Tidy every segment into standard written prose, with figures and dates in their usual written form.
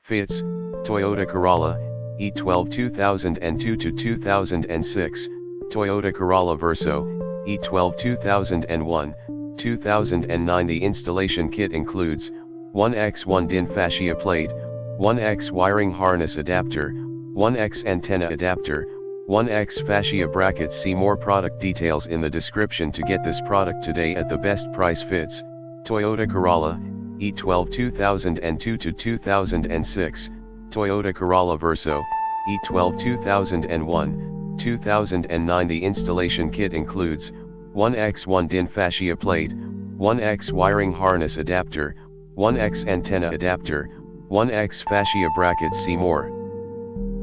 Fits, Toyota Corolla, E12 2002 to 2006, Toyota Corolla Verso, E12 2001, 2009. The installation kit includes 1x1 DIN fascia plate, 1x wiring harness adapter, 1x antenna adapter, 1x fascia brackets. See more product details in the description to get this product today at the best price. Fits, Toyota Corolla, E12 2002 to 2006, Toyota Corolla Verso, E12 2001, 2009. The installation kit includes 1x1 DIN fascia plate, 1x wiring harness adapter, 1x antenna adapter, 1x fascia brackets. See more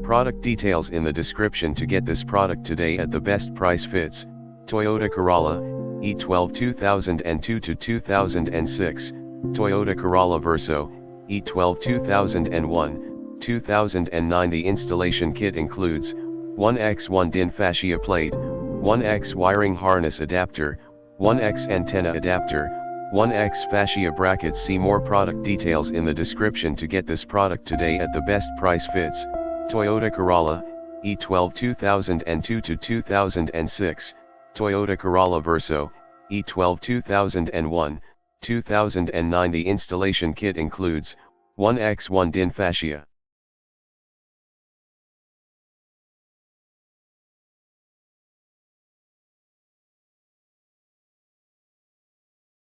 product details in the description to get this product today at the best price. Fits, Toyota Corolla, E12 2002 to 2006, Toyota Corolla Verso, E12 2001, 2009. The installation kit includes 1x1 DIN fascia plate, 1x wiring harness adapter, 1x antenna adapter, 1x fascia brackets. See more product details in the description to get this product today at the best price. Fits, Toyota Corolla, E12 2002 to 2006, Toyota Corolla Verso, E12 2001, 2009. The installation kit includes 1x1 DIN fascia.